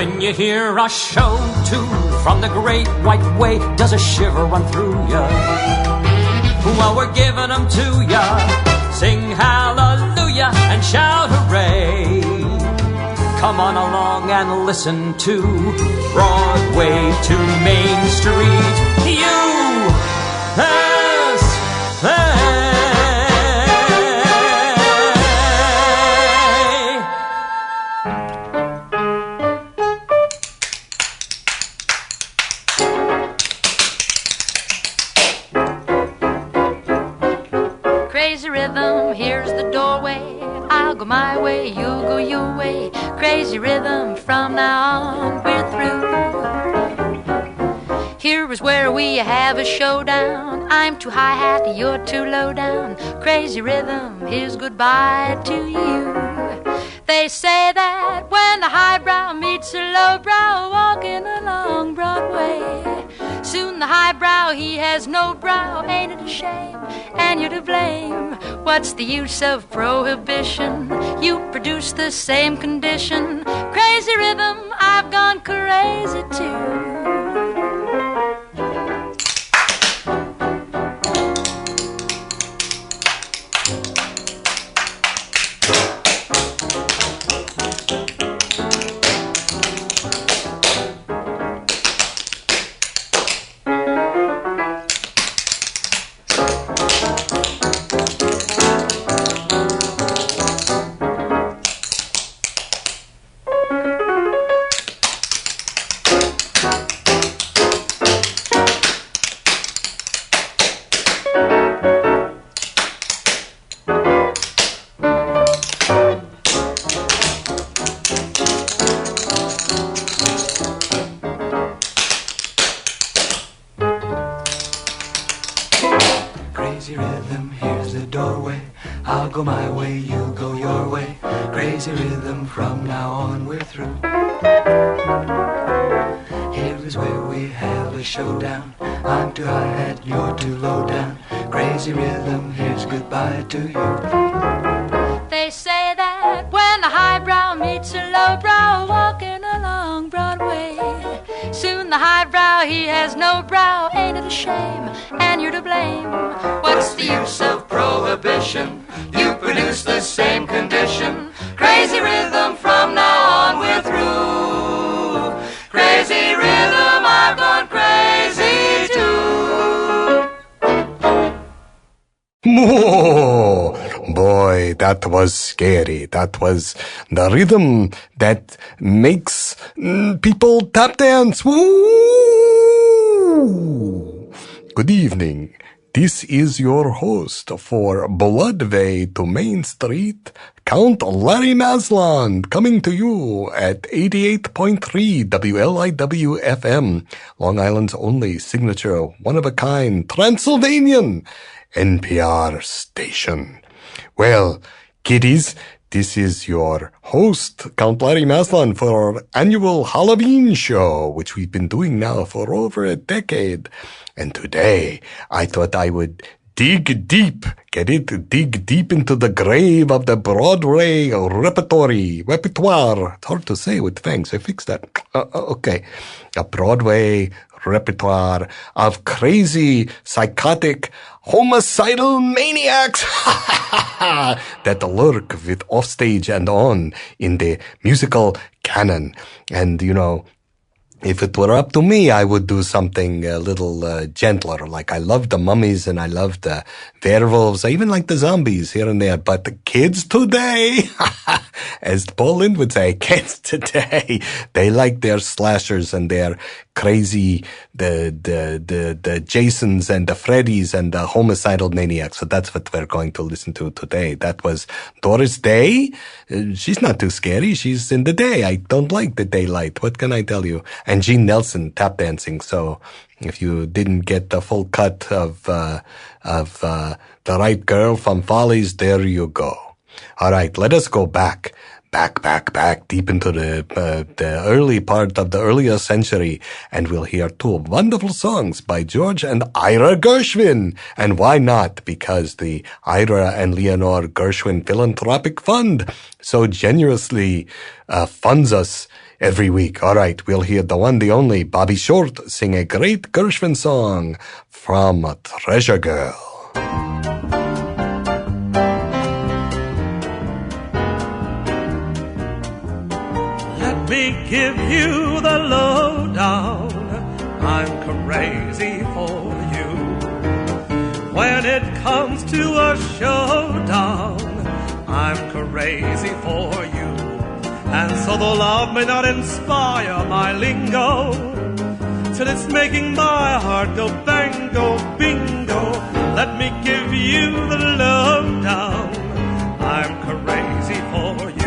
When you hear a show tune from the great white way, does a shiver run through ya? Well, we're giving them to ya. Sing hallelujah and shout hooray. Come on along and listen to Broadway to Main Street. USA. Crazy rhythm, here's the doorway. I'll go my way, you'll go your way. Crazy rhythm, from now on we're through. Here is where we have a showdown. I'm too high-hat, you're too low down. Crazy rhythm, here's goodbye to you. They say that when the highbrow meets a lowbrow walking along Broadway, soon the highbrow, he has no brow. Ain't it a shame? And you're to blame. What's the use of prohibition? You produce the same condition. Crazy rhythm, I've gone crazy too. Crazy rhythm, here's the doorway. I'll go my way, you go your way. Crazy rhythm, from now on we're through. Here is where we have a showdown. I'm too high-hat, you're too low down. Crazy rhythm, here's goodbye to you. They say that when the highbrow meets a lowbrow walking along Broadway, soon the highbrow, he has no brow. Ain't it a shame? And you're to blame. What's the use of prohibition? You produce the same condition. Crazy rhythm, from now on we're through. Crazy rhythm, I've gone crazy too. Whoa! Boy, that was scary. That was the rhythm that makes people tap dance. Woo! Good evening. This is your host for Broadway to Main Street, Count Larry Maslon, coming to you at 88.3 WLIW FM, Long Island's only signature, one-of-a-kind, Transylvanian NPR station. Well, kiddies, this is your host, Count Larry Maslon, for our annual Halloween show, which we've been doing now for over a decade. And today, I thought I would dig deep into the grave of the Broadway repertoire. It's hard to say with fangs. I fixed that. Okay. A Broadway repertoire of crazy, psychotic, homicidal maniacs that lurk with offstage and on in the musical canon. And, you know, if it were up to me, I would do something a little gentler. Like I love the mummies and I love the werewolves. I even like the zombies here and there. But the kids today, as Paul Lynde would say, kids today, they like their slashers and their crazy, the Jasons and the Freddys and the homicidal maniacs. So that's what we're going to listen to today. That was Doris Day. She's not too scary. She's in the day. I don't like the daylight. What can I tell you? And Gene Nelson tap dancing. So if you didn't get the full cut of The Right Girl from Follies, there you go. All right, let us go back back deep into the early part of the earlier century, and we'll hear two wonderful songs by George and Ira Gershwin. And why not? Because the Ira and Leonore Gershwin Philanthropic Fund so generously funds us every week. All right, we'll hear the one, the only, Bobby Short sing a great Gershwin song from Treasure Girl. Let me give you the lowdown. I'm crazy for you. When it comes to a showdown, I'm crazy for you. And so though love may not inspire my lingo, till it's making my heart go bang, go bingo, let me give you the lowdown. I'm crazy for you.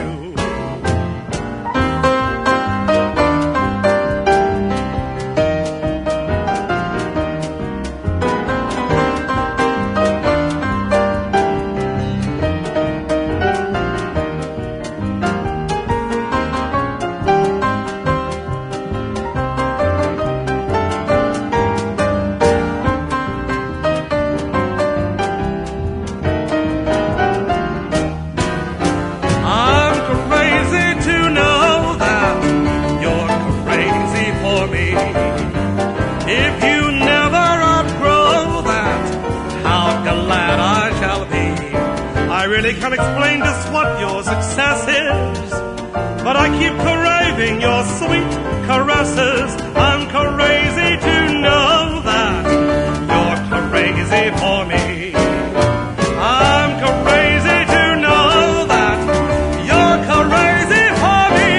Can't explain just what your success is, but I keep craving your sweet caresses. I'm crazy to know that you're crazy for me. I'm crazy to know that you're crazy for me.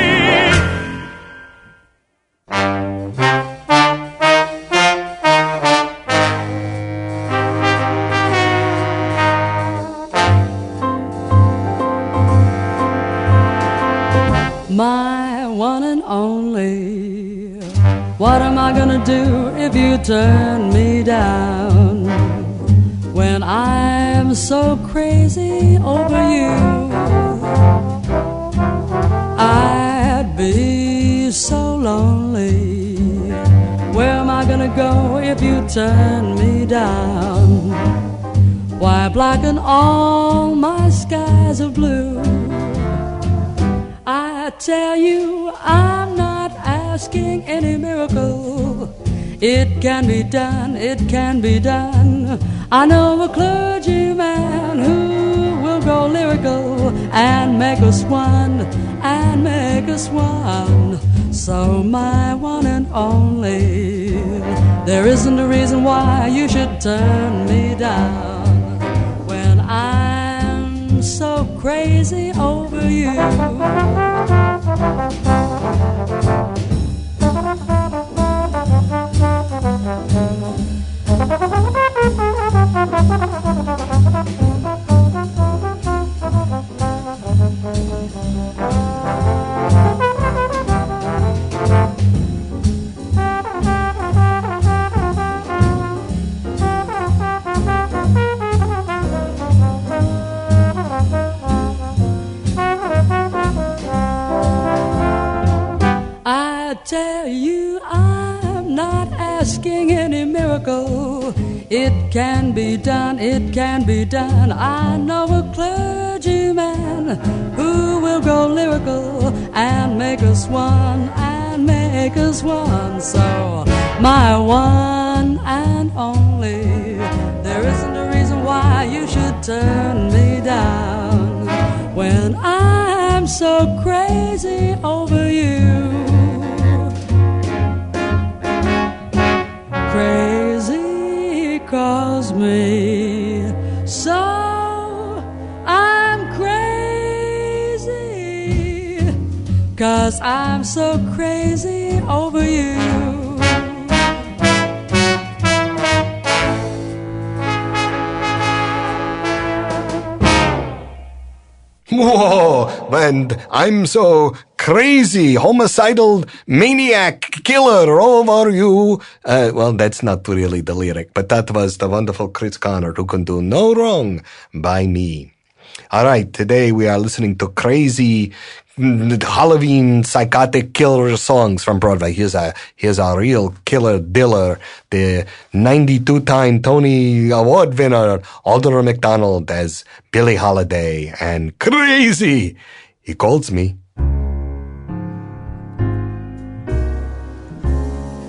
My one and only, what am I gonna do if you turn me down? When I'm so crazy over you, I'd be so lonely. Where am I gonna go if you turn me down? Why blacken all my skies of blue? I tell you, I'm not asking any miracle. It can be done, it can be done. I know a clergyman who will go lyrical and make us one, and make us one. So my one and only, there isn't a reason why you should turn me down when I'm so crazy over you. Tell you, I'm not asking any miracle. It can be done, it can be done. I know a clergyman who will go lyrical and make us one, and make us one. So my one and only, there isn't a reason why you should turn me down when I'm so crazy over you. Crazy calls me, so I'm crazy, 'cause I'm so crazy over you. Whoa, and I'm so crazy, homicidal maniac killer over you. Well, that's not really the lyric, but that was the wonderful Chris Connor, who can do no wrong by me. All right, today we are listening to crazy Halloween psychotic killer songs from Broadway. Here's a real killer diller, the 92-time Tony Award winner, Alden McDonald as Billie Holiday, and Crazy. He calls me.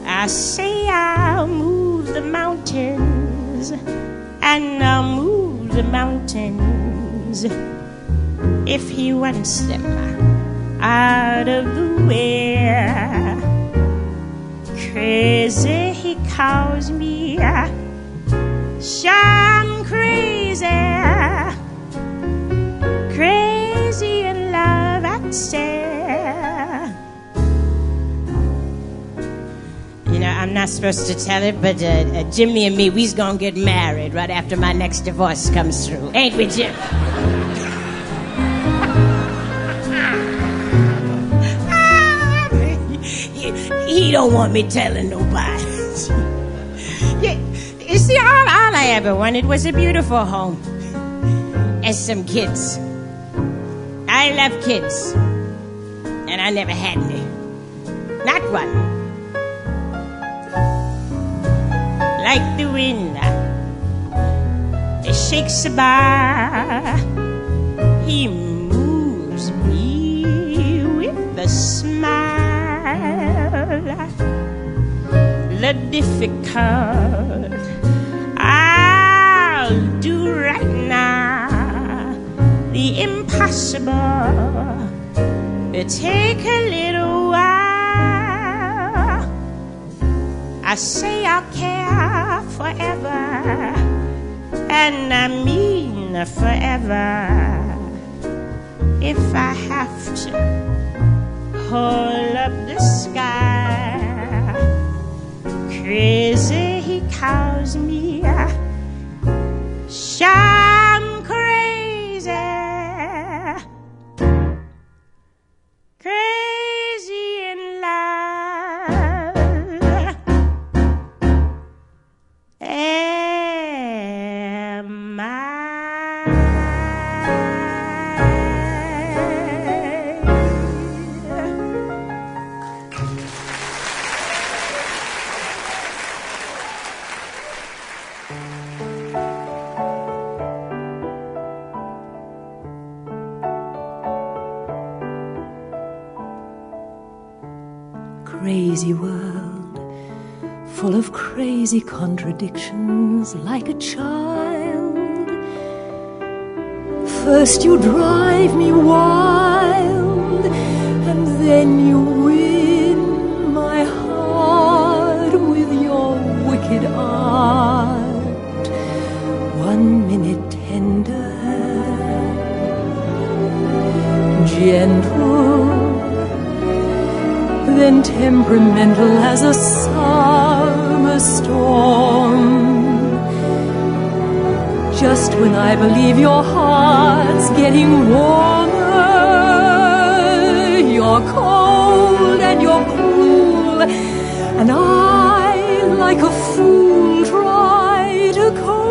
I say I'll move the mountains, and I'll move the mountains if he wants them out of the way. Crazy, he calls me. I'm crazy, crazy in love, I'd say. You know, I'm not supposed to tell it, but Jimmy and me, we's gonna get married right after my next divorce comes through. Ain't we, Jim? He don't want me telling nobody. You see, all I ever wanted was a beautiful home and some kids. I love kids, and I never had any. Not one. Like the wind, it shakes a bar. He moves me with a smile. The difficult I'll do right now. The impossible it take a little while. I say I'll care forever, and I mean forever. If I have to hold up the sky, crazy he calls me. I'm crazy, crazy in love. Am I? Crazy world, full of crazy contradictions, like a child. First you drive me wild, and then you win my heart with your wicked art. 1 minute tender, gentle, then temperamental as a summer storm. Just when I believe your heart's getting warmer, you're cold and you're cruel, and I, like a fool, try to cope,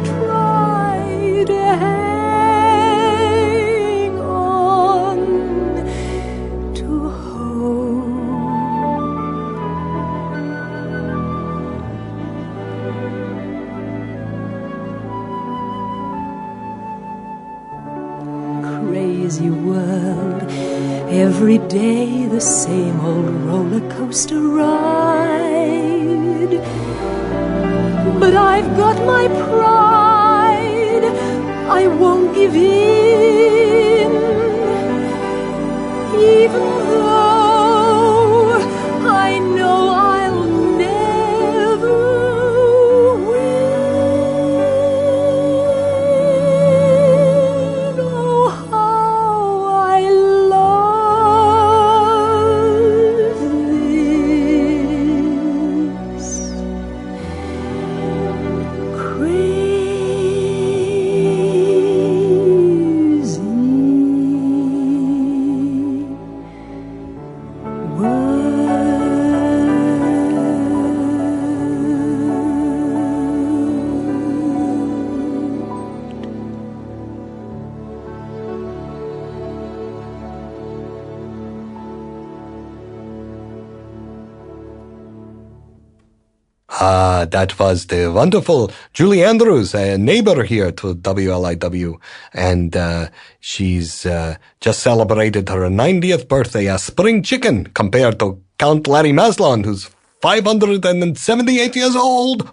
try to hang on to hope. Crazy world, every day the same old roller coaster ride. But I've got my pride, I won't give in, even though I know I'll never win. Oh, how I love this. Crazy That was the wonderful Julie Andrews, a neighbor here to WLIW. And she's just celebrated her 90th birthday, a spring chicken, compared to Count Larry Maslon, who's 578 years old.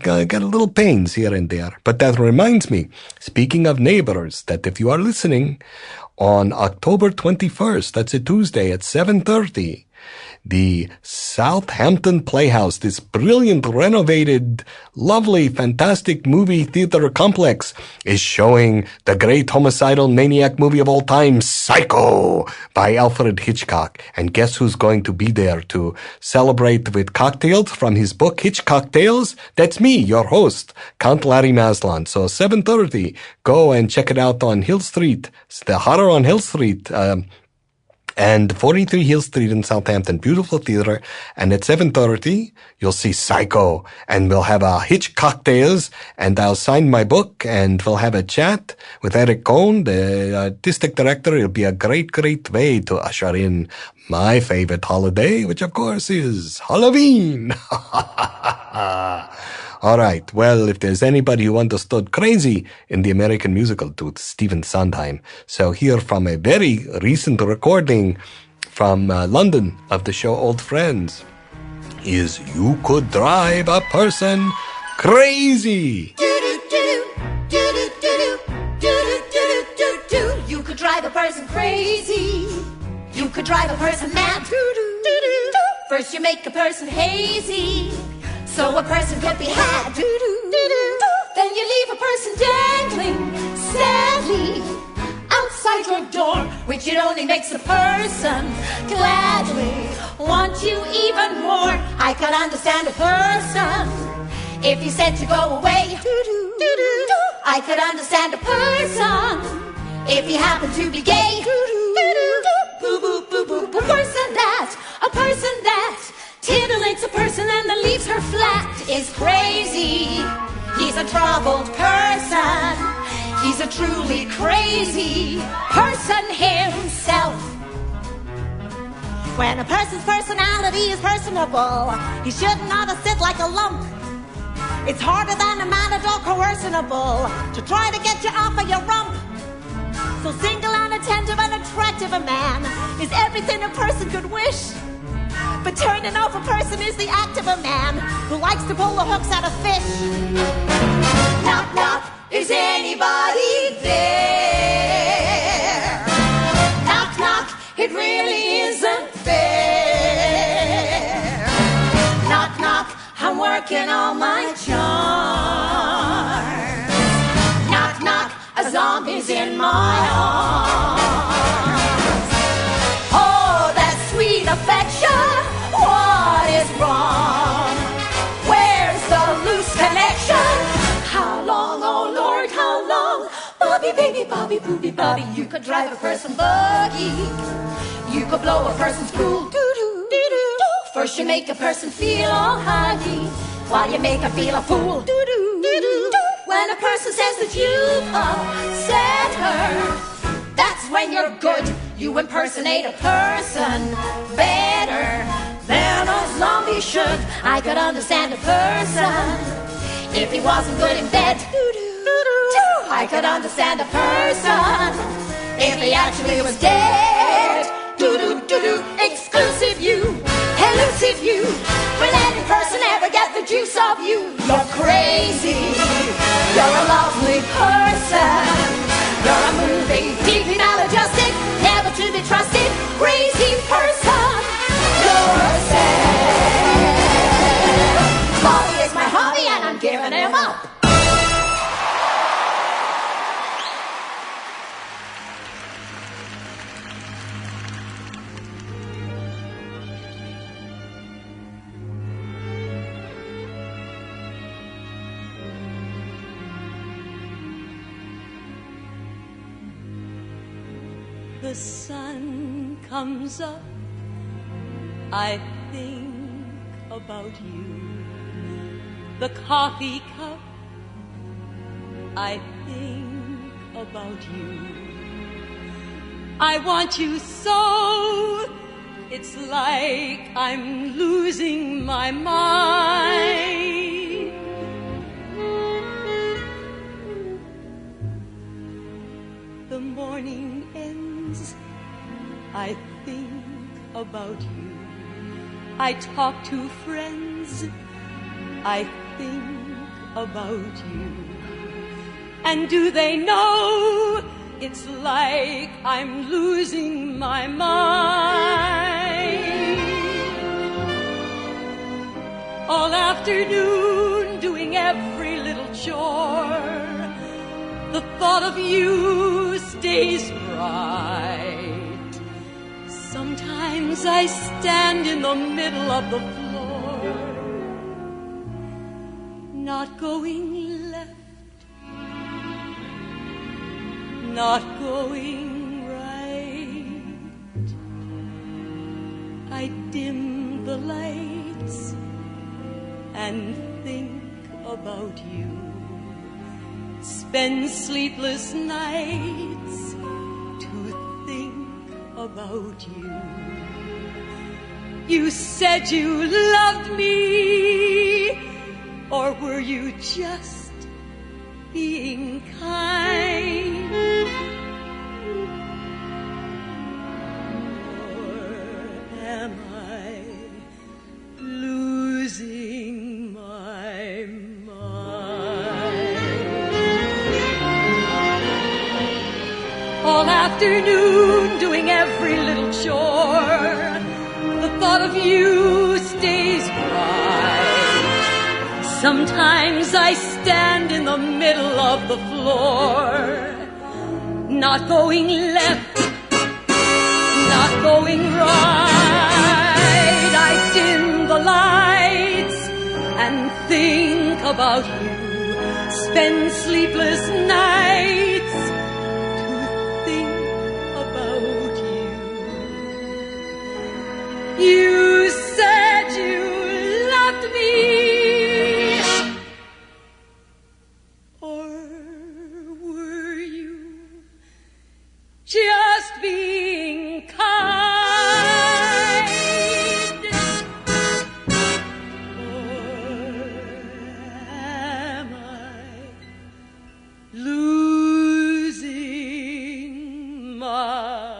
Got a little pains here and there. But that reminds me, speaking of neighbors, that if you are listening on October 21st, that's a Tuesday at 7:30, the Southampton Playhouse, this brilliant, renovated, lovely, fantastic movie theater complex, is showing the great homicidal maniac movie of all time, Psycho, by Alfred Hitchcock. And guess who's going to be there to celebrate with cocktails from his book, Hitchcock Tales? That's me, your host, Count Larry Maslon. So 7:30, go and check it out on Hill Street. It's the Horror on Hill Street, and 43 Hill Street in Southampton. Beautiful theater. And at 7:30, you'll see Psycho. And we'll have a Hitch cocktails. And I'll sign my book. And we'll have a chat with Eric Cohn, the artistic director. It'll be a great, great way to usher in my favorite holiday, which of course is Halloween. All right. Well, if there's anybody who understood crazy in the American musical, it's Stephen Sondheim. So here from a very recent recording from London of the show Old Friends is You Could Drive a Person Crazy. You could drive a person crazy. You could drive a person mad. First you make a person hazy, so a person could be had. Then you leave a person dangling sadly outside your door, which it only makes a person gladly want you even more. I could understand a person if he said to go away. I could understand a person if he happened to be gay. Boo boo boo boo. A person that titillates a person and then leaves her flat is crazy. He's a troubled person. He's a truly crazy person himself. When a person's personality is personable, he shouldn't ought to sit like a lump. It's harder than a matador coercionable to try to get you off of your rump. So single and attentive and attractive a man is everything a person could wish. But turning off a person is the act of a man who likes to pull the hooks out of fish. Knock, knock, is anybody there? Knock, knock, it really isn't fair. Knock, knock, I'm working all my charms. Knock, knock, a zombie's in my arms. Oh, that sweet affection. What is wrong? Where's the loose connection? How long, oh Lord, how long? Bobby, baby, Bobby, booby, Bobby. You could drive a person buggy. You could blow a person's cool. Doo-doo, doo-doo. First you make a person feel all huggy, while you make her feel a fool. Doo-doo, doo-doo. When a person says that you've upset her, that's when you're good. You impersonate a person better than a zombie should. I could understand a person if he wasn't good in bed. I could understand a person if he actually was dead. Exclusive you, elusive you. Will any person ever get the juice of you? You're crazy. You're a lovely person. You're a movie, deeply maladjusted, never to be trusted, crazy person. Bobby is my hobby and I'm giving him up. The sun comes up, I think about you. The coffee cup, I think about you. I want you so it's like I'm losing my mind. The morning ends, I think about you. I talk to friends, I think about you. And do they know it's like I'm losing my mind? All afternoon doing every little chore, the thought of you stays bright. Sometimes I stand in the middle of the floor, not going left, not going right. I dim the lights and think about you. Spend sleepless nights to think about you. You said you loved me, or were you just being kind? Or am I losing my mind? All afternoon doing every little chore, the thought of you stays bright. Sometimes I stand in the middle of the floor, not going left, not going right. I dim the lights and think about you. Spend sleepless nights to think about you. You said you loved me, or were you just being kind? Or am I losing my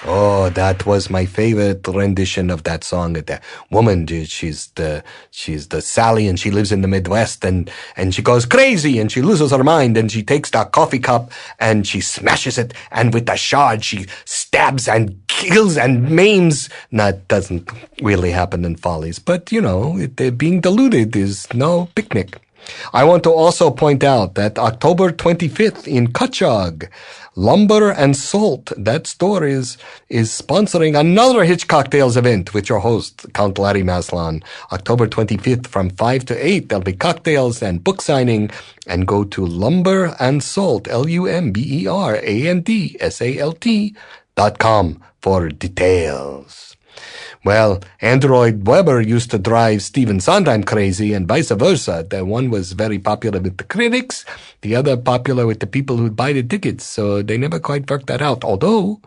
Oh, that was my favorite rendition of that song. The woman, she's the Sally, and she lives in the Midwest, and she goes crazy, and she loses her mind, and she takes the coffee cup and she smashes it, and with the shard she stabs and kills and maims. That doesn't really happen in Follies, but being deluded is no picnic. I want to also point out that October 25th in Cutchogue, Lumber and Salt, that store is sponsoring another Hitch Cocktails event with your host, Count Larry Maslon. October 25th from 5 to 8, there'll be cocktails and book signing, and go to Lumber and Salt, LumberandSalt.com for details. Well, Android Weber used to drive Stephen Sondheim crazy, and vice versa. The one was very popular with the critics, the other popular with the people who'd buy the tickets, so they never quite worked that out, although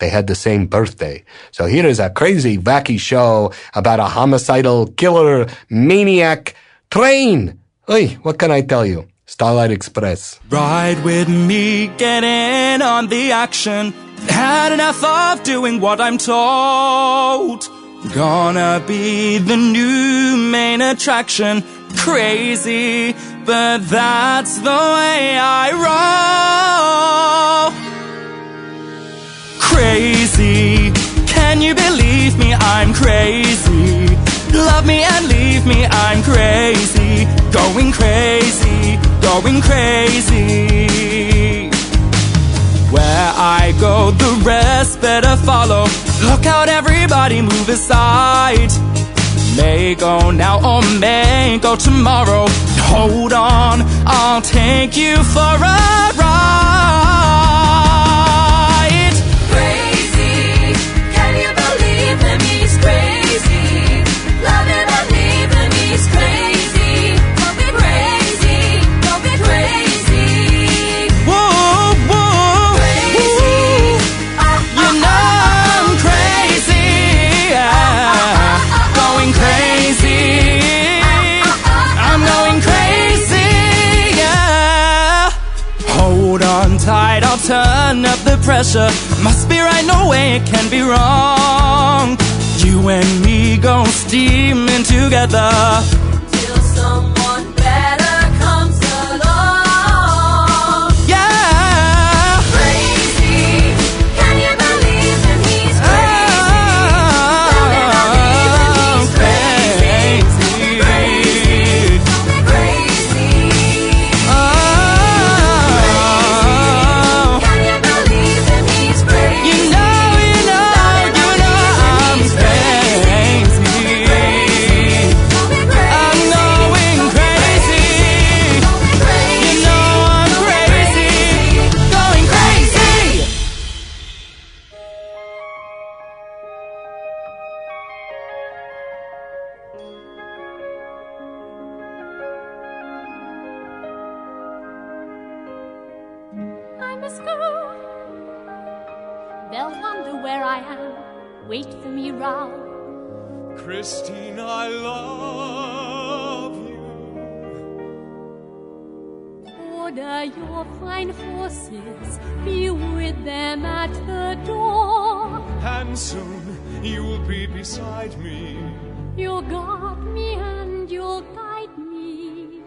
they had the same birthday. So here is a crazy, wacky show about a homicidal, killer, maniac train. Hey, what can I tell you? Starlight Express. Ride with me, get in on the action. Had enough of doing what I'm told. Gonna be the new main attraction. Crazy, but that's the way I roll. Crazy, can you believe me? I'm crazy. Love me and leave me, I'm crazy. Going crazy, going crazy. Where I go, the rest better follow. Look out, everybody, move aside. May go now or may go tomorrow. Hold on, I'll take you for a ride. Crazy, can you believe him? He's crazy. Love him or leave him, he's crazy. Don't be crazy, don't be crazy. Whoa, whoa, Crazy. you know I'm crazy, going crazy. I'm going crazy, yeah. Hold on tight, I'll turn up the pressure. Must be right, no way it can be wrong. You and me go steaming together. Till someone better comes along. Yeah. Crazy, can you believe him? He's crazy. Love him or leave him, he's crazy. Don't be crazy, don't be crazy. Oh. Can you believe him? He's crazy. You know I'm crazy. Don't be crazy. I'm going crazy. Don't be crazy. You know I'm crazy, going crazy. I must go. They'll wonder where I am. Wait for me round. Christine, I love you. Order your fine horses. Be with them at the door. And soon you'll be beside me. You'll guard me and you'll guide me.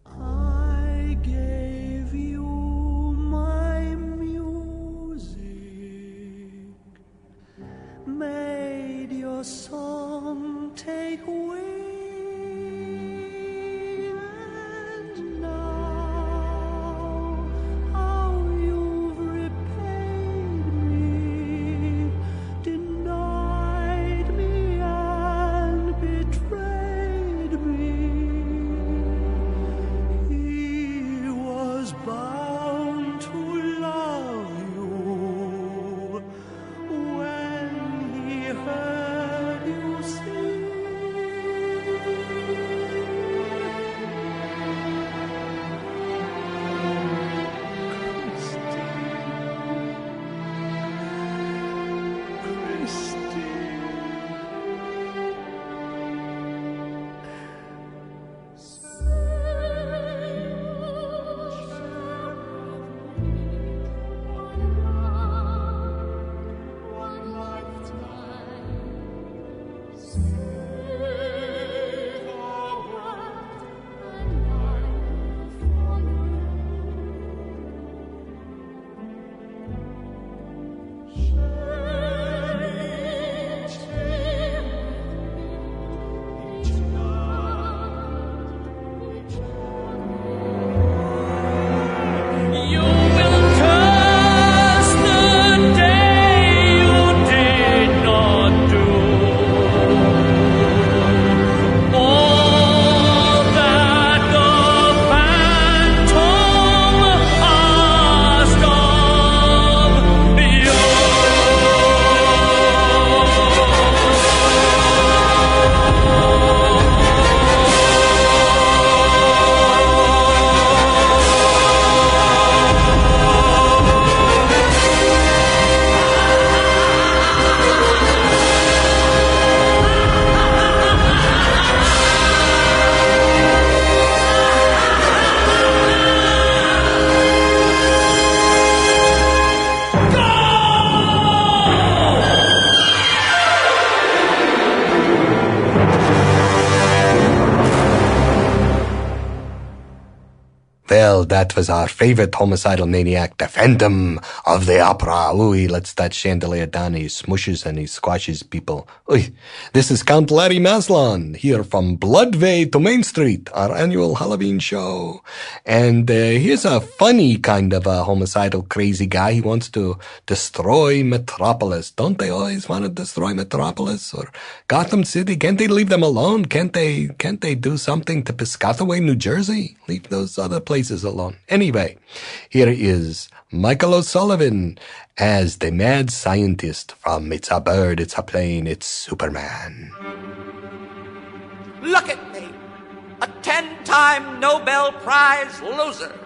I gave you my music, made your song take wing, and now how you've Well, that was our favorite homicidal maniac, the Phantom of the Opera. Ooh, he lets that chandelier down, he smushes and he squashes people. Ooh. This is Count Larry Maslon, here from Broadway to Main Street, our annual Halloween show. And here's a funny kind of a homicidal crazy guy. He wants to destroy Metropolis. Don't they always want to destroy Metropolis or Gotham City? Can't they leave them alone? Can't they do something to Piscataway, New Jersey? Leave those other places alone. Anyway, here is Michael O'Sullivan as the mad scientist from It's a Bird, It's a Plane, It's Superman. Look at me, a 10-time Nobel Prize loser.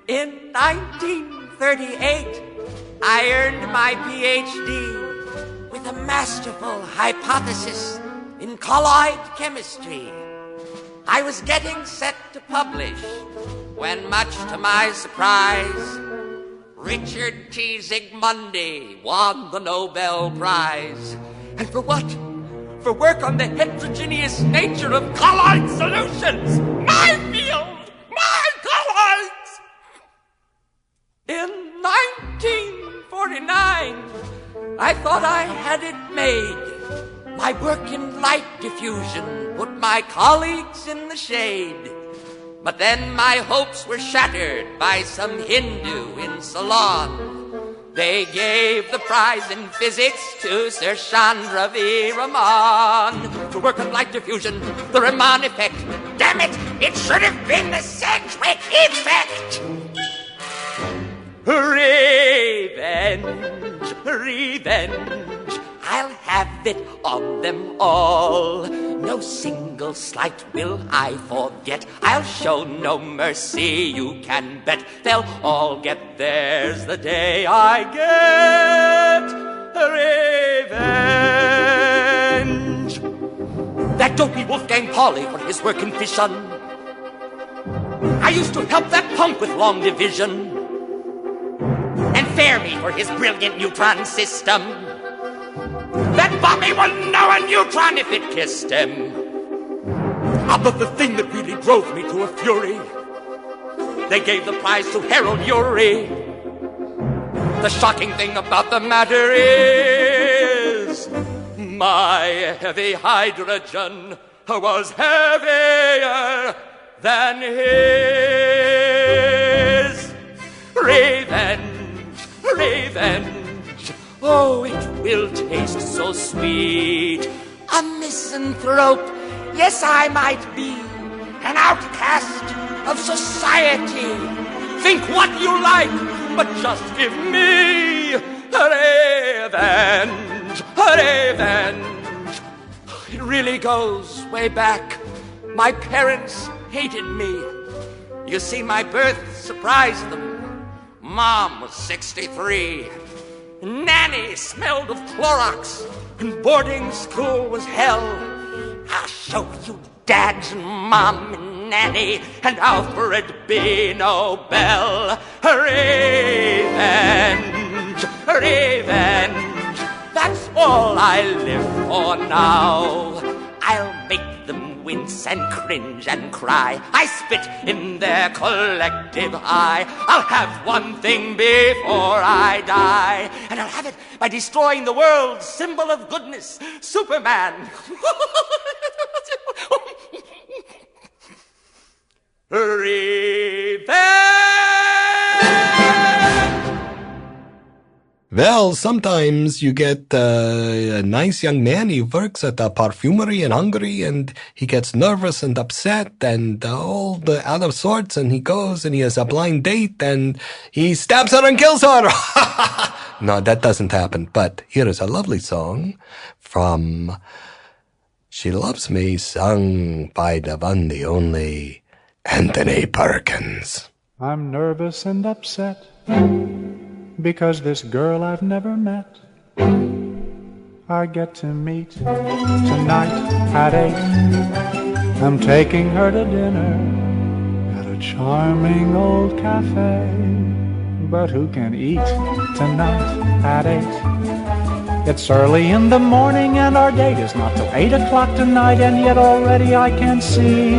In 1938, I earned my PhD with a masterful hypothesis in colloid chemistry. I was getting set to publish when, much to my surprise, Richard T. Zsigmondy won the Nobel Prize. And for what? For work on the heterogeneous nature of colloid solutions. My field! My colloids! In 1949, I thought I had it made. My work in light diffusion put my colleagues in the shade. But then my hopes were shattered by some Hindu in Ceylon. They gave the prize in physics to Sir Chandra V. Raman. For work on light diffusion, the Raman effect. Damn it, it should have been the Sedgwick effect! Revenge, revenge, I'll have it on them all. No single slight will I forget. I'll show no mercy, you can bet. They'll all get theirs the day I get revenge. That dopey Wolfgang Pauli for his work in fission. I used to help that punk with long division. And Fermi for his brilliant neutron system. That Bobby wouldn't know a neutron if it kissed him. But the thing that really drove me to a fury, they gave the prize to Harold Urey. The shocking thing about the matter is, my heavy hydrogen was heavier than his. Revenge, revenge, oh, it will taste so sweet. A misanthrope, yes, I might be an outcast of society. Think what you like, but just give me revenge, revenge. It really goes way back. My parents hated me. You see, my birth surprised them. Mom was 63. Nanny smelled of Clorox, and boarding school was hell. I'll show you Dads and Mom and Nanny and Alfred B. Nobel. Revenge, revenge, that's all I live for now. I'll make them wince and cringe and cry. I spit in their collective eye. I'll have one thing before I die, and I'll have it by destroying the world's symbol of goodness, Superman. Revenge! Well, sometimes you get a nice young man. He works at a perfumery in Hungary, and he gets nervous and upset and all the out of sorts, and he goes and he has a blind date, and he stabs her and kills her. No, that doesn't happen. But here is a lovely song from She Loves Me, sung by the one, the only Anthony Perkins. I'm nervous and upset because this girl I've never met I get to meet tonight at 8. I'm taking her to dinner at a charming old cafe. But who can eat tonight at 8? It's early in the morning and our date is not till 8 o'clock tonight, and yet already I can see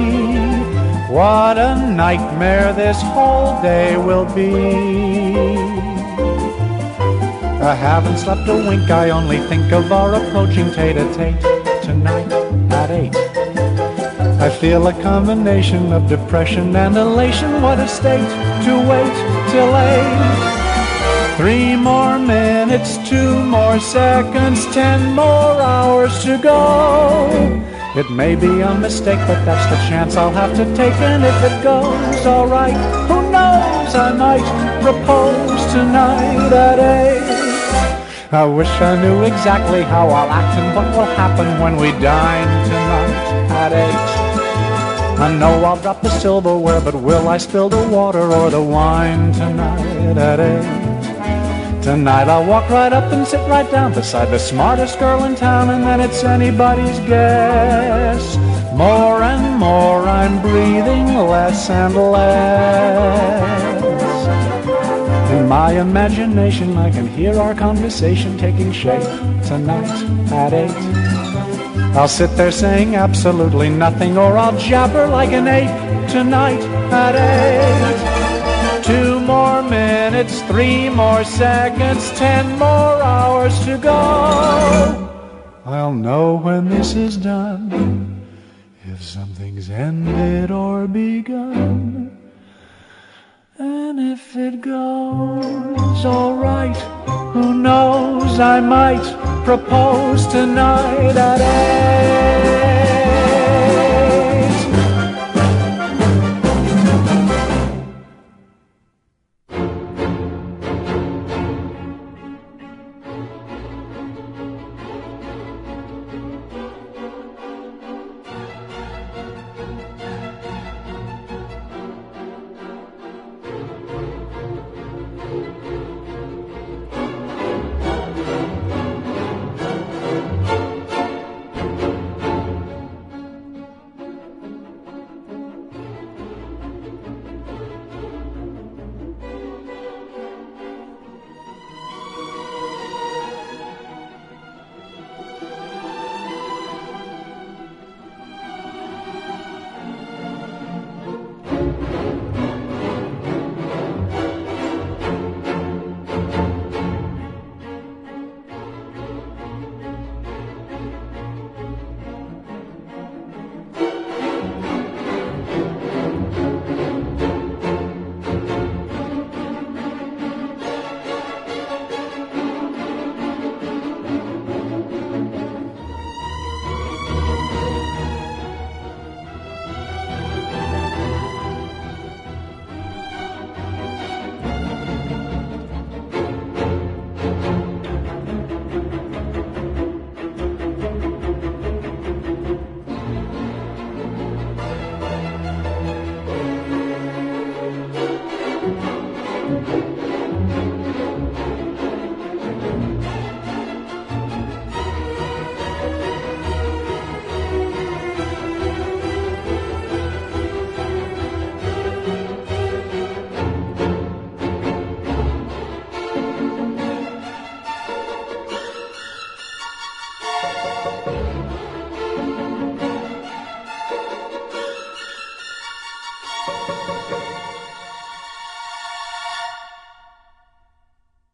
What a nightmare this whole day will be. I haven't slept a wink, I only think of our approaching tete-a-tete tonight at 8. I feel a combination of depression and elation. What a state to wait till 8. 3 more minutes, 2 more seconds, 10 more hours to go. It may be a mistake, but that's the chance I'll have to take. And if it goes all right, who knows, I might propose tonight at 8. I wish I knew exactly how I'll act and what will happen when we dine tonight at 8. I know I'll drop the silverware, but will I spill the water or the wine tonight at 8? Tonight I'll walk right up and sit right down beside the smartest girl in town, and then it's anybody's guess. More and more I'm breathing less and less. In my imagination I can hear our conversation taking shape tonight at 8. I'll sit there saying absolutely nothing, or I'll jabber like an ape tonight at 8. 2 more minutes, 3 more seconds, 10 more hours to go. I'll know when this is done, if something's ended or begun. And if it goes all right, who knows, I might propose tonight at 8.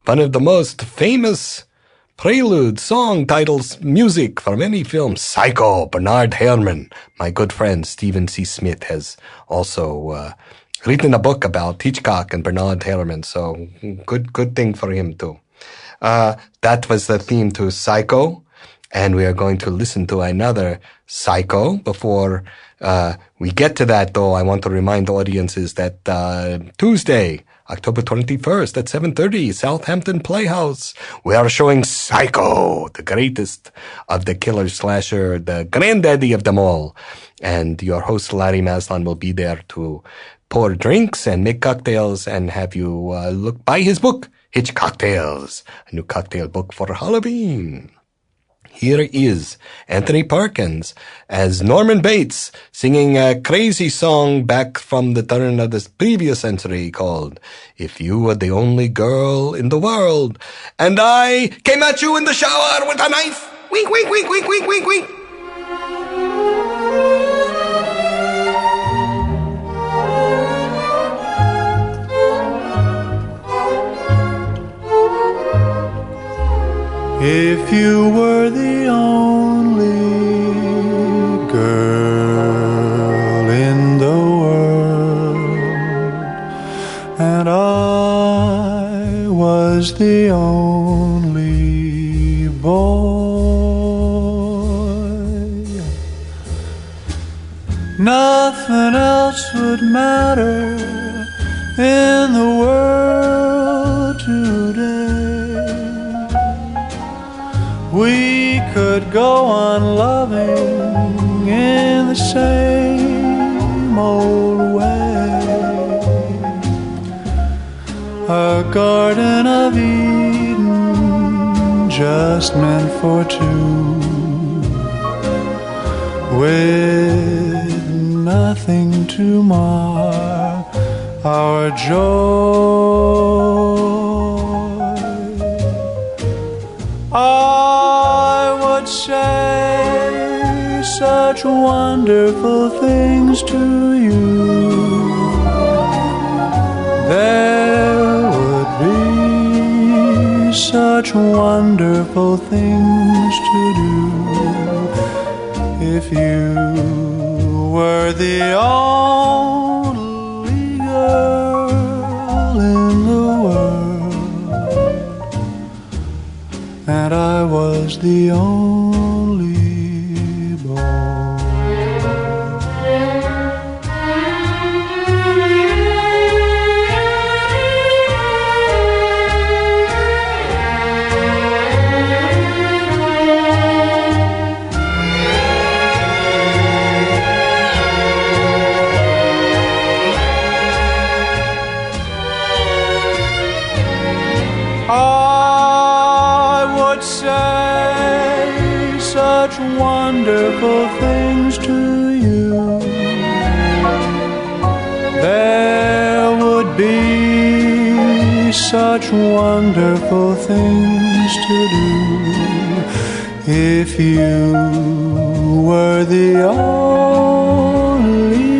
One of the most famous prelude song titles music from any film, Psycho, Bernard Herrmann. My good friend Stephen C. Smith has also written a book about Hitchcock and Bernard Herrmann, so good thing for him too. That was the theme to Psycho, and we are going to listen to another Psycho. Before we get to that, though, I want to remind audiences that Tuesday, October 21st at 7:30, Southampton Playhouse, we are showing Psycho, the greatest of the killer slasher, the granddaddy of them all. And your host, Larry Maslon, will be there to pour drinks and make cocktails and have you buy his book, Hitch Cocktails, a new cocktail book for Halloween. Here is Anthony Perkins as Norman Bates singing a crazy song back from the turn of the previous century called If You Were the Only Girl in the World and I Came at You in the Shower with a Knife. Wink, wink, wink, wink, wink, wink, wink. if you were the only girl in the world, and I was the only boy, nothing else would matter in the world today. We could go on loving in the same old way. A garden of Eden just meant for two, with nothing to mar our joy. I would say such wonderful things to you. There would be such wonderful things to do if you were the only girl in the world, and I was the only boy. Wonderful things to you. There would be such wonderful things to do if you were the only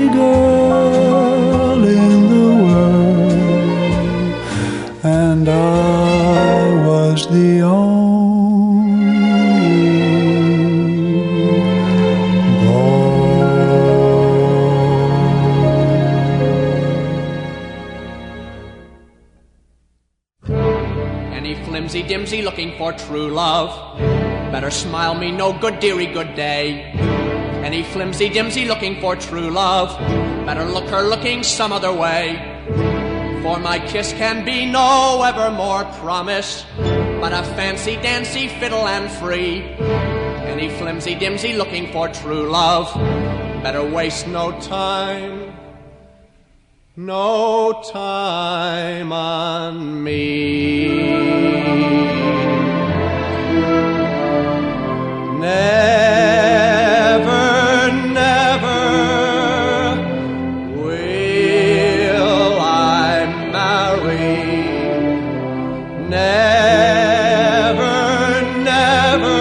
girl in the world, and I was the only. Dimsy looking for true love, better smile me no good dearie good day. Any flimsy dimsy looking for true love, better look her looking some other way. For my kiss can be no evermore promise, but a fancy dancy fiddle and free. Any flimsy dimsy looking for true love, better waste no time on me. Never, never will I marry. Never, never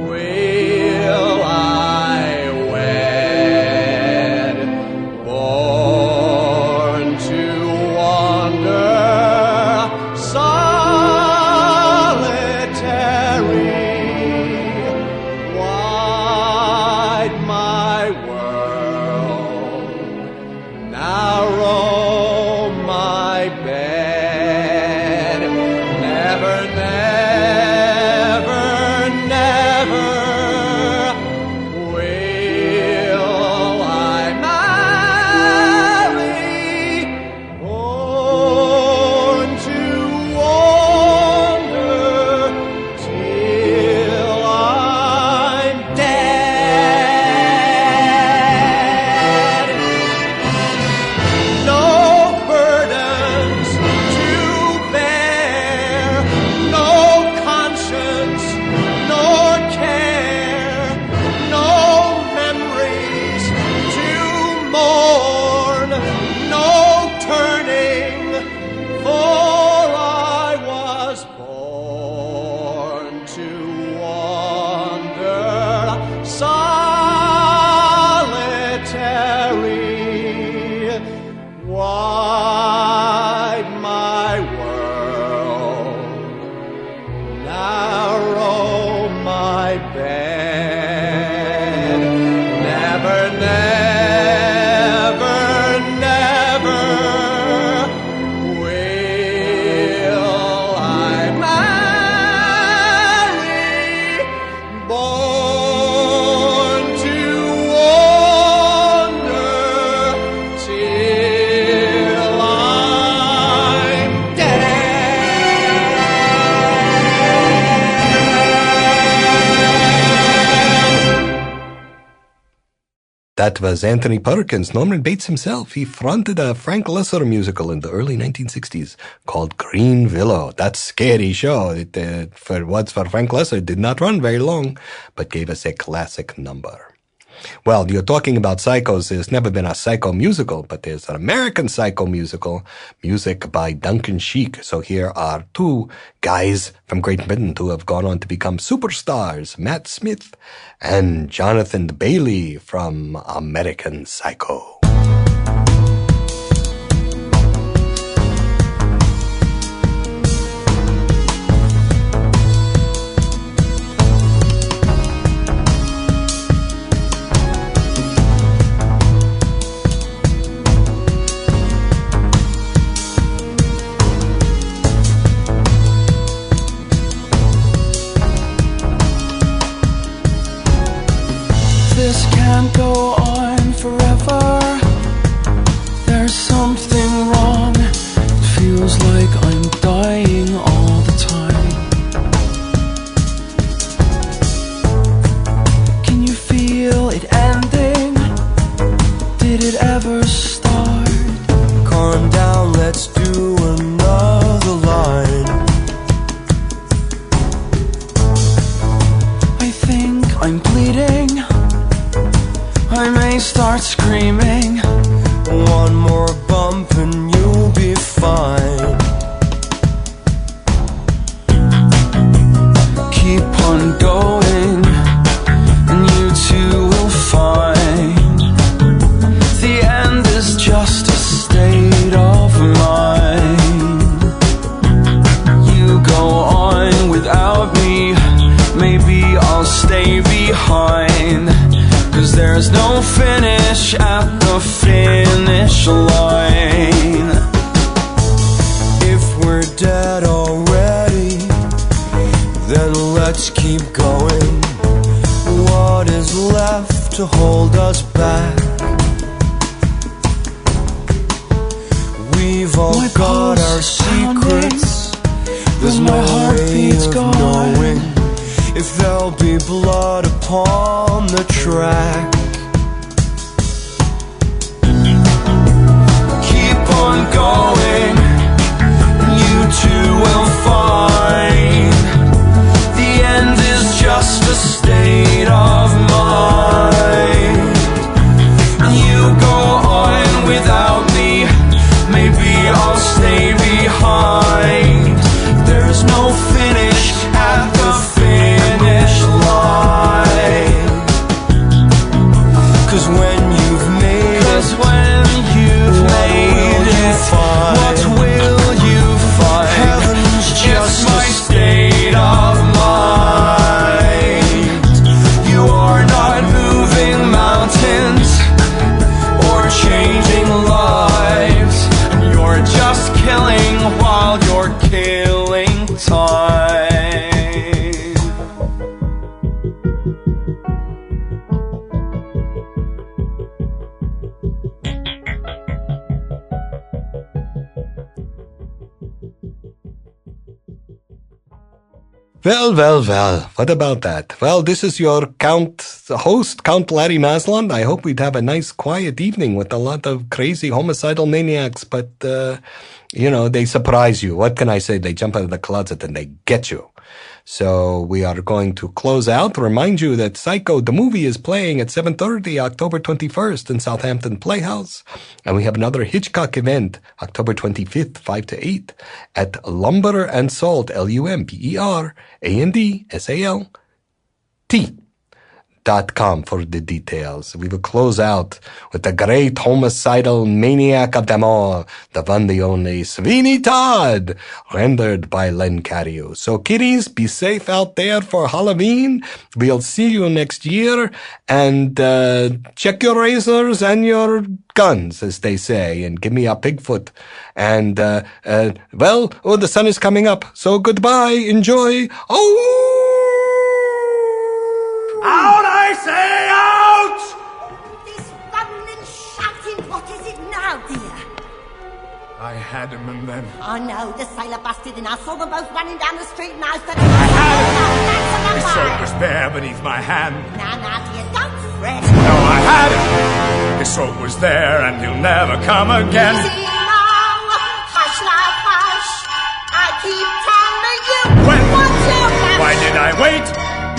will I wed. Born to wander solitary That was Anthony Perkins, Norman Bates himself. He fronted a Frank Loesser musical in the early 1960s called Green Willow. That scary show, for Frank Loesser, did not run very long, but gave us a classic number. Well, you're talking about psychos. There's never been a psycho musical, but there's an American psycho musical, music by Duncan Sheik. So here are two guys from Great Britain who have gone on to become superstars, Matt Smith and Jonathan Bailey from American Psycho. This can't go on forever. There's something wrong. It feels like I'm dying all the time. Can you feel it ending? Did it ever start? Calm down, let's do another line. I think I'm bleeding. I may start screaming. One more bump and you'll be fine. Keep on going, and you too will find the end is just a state of mind. You go on without me, maybe I'll stay behind. 'Cause there's no finish at the finish line. If we're dead already, then let's keep going. What is left to hold us back? We've all got our secrets. There's no way of knowing if there'll be blood upon the track. Keep on going, and you too will find the end is just a state of mind. And you go on without me, maybe I'll stay behind. There's no finish at the finish line. 'Cause when you've made it, what will you find? Heaven's just my state of mind. You are not moving mountains or changing lives. You're just killing while you're killing time. Well, what about that? Well, this is your host, Count Larry Maslon. I hope we'd have a nice quiet evening with a lot of crazy homicidal maniacs, but, they surprise you. What can I say? They jump out of the closet and they get you. So we are going to close out. Remind you that Psycho, the movie, is playing at 7:30, October 21st in Southampton Playhouse. And we have another Hitchcock event, October 25th, 5 to 8, at Lumber and Salt, LumberandSalt.com for the details. We will close out with the great homicidal maniac of them all, the one, the only Sweeney Todd, rendered by Len Cariou. So kiddies, be safe out there for Halloween. We'll see you next year, and check your razors and your guns, as they say, and give me a Bigfoot. And, the sun is coming up, so goodbye, enjoy. Out, I say, out! This running and shouting, what is it now, dear? I had him and then... I know, the sailor busted and I saw them both running down the street and I said... The soap was bare beneath my hand. Now, dear, don't fret. No, I had him! throat was there, and he'll never come again. Easy now, hush now, hush. I keep telling you When? what you have. Why did I wait?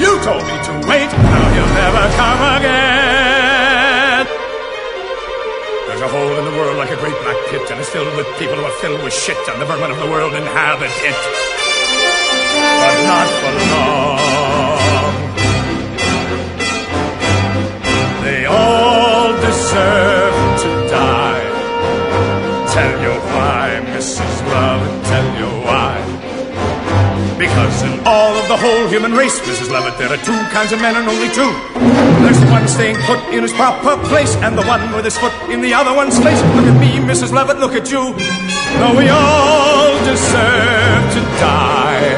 You told me to wait. Now he'll never come again. There's a hole in the world like a great black pit, and it's filled with people who are filled with shit, and the vermin of the world inhabit it. But not for long. They all deserve to die. Tell you why, Mrs. Love, tell you why. Because in all of the whole human race, Mrs. Lovett, there are two kinds of men and only two. There's the one staying put in his proper place, and the one with his foot in the other one's face. Look at me, Mrs. Lovett, look at you. Though we all deserve to die.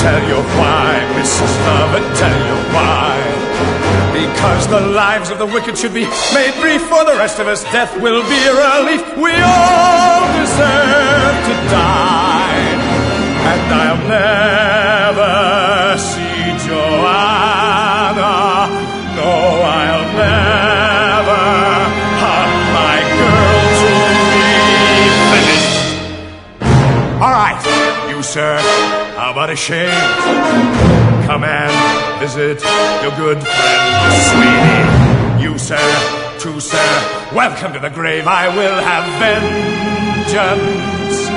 Tell you why, Mrs. Lovett, tell you why. Because the lives of the wicked should be made brief. For the rest of us, death will be a relief. We all deserve to die. And I'll never see Joanna. No, I'll never hug my girl to be finished. All right, you, sir, how about a shave? Come and visit your good friend Sweeney. You, sir, too, sir, welcome to the grave. I will have vengeance.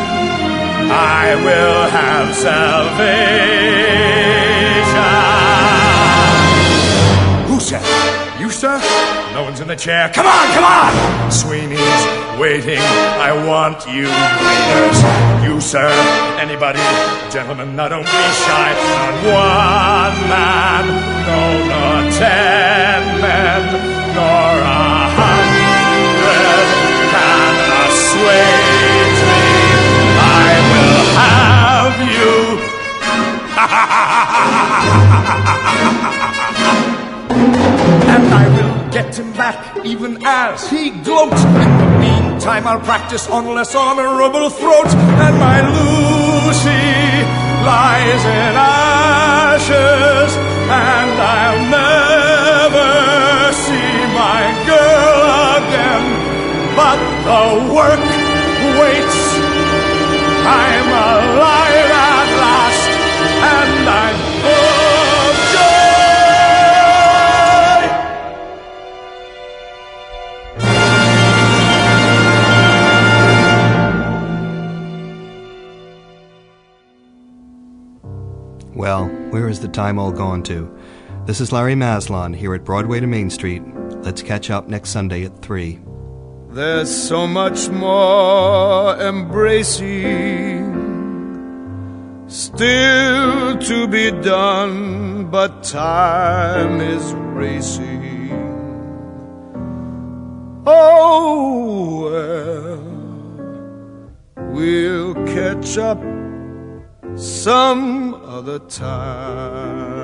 I will have salvation. Who, sir? You, sir? No one's in the chair. Come on, come on! Sweeney's waiting. I want you cleaners. You, sir? Anybody? Gentlemen, now don't be shy. Not one man, no, nor 10 men, nor 100 can assuage me. I will have you. And I will get him back even as he gloats. In the meantime, I'll practice on less honorable throats. And my Lucy lies in ashes, and I'll never see my girl again. But the work waits. I'm alive at last, and I'm full of joy. Well, where is the time all gone to? This is Larry Maslon here at Broadway to Main Street. Let's catch up next Sunday at 3. There's so much more embracing still to be done, but time is racing. Oh, well, we'll catch up some other time.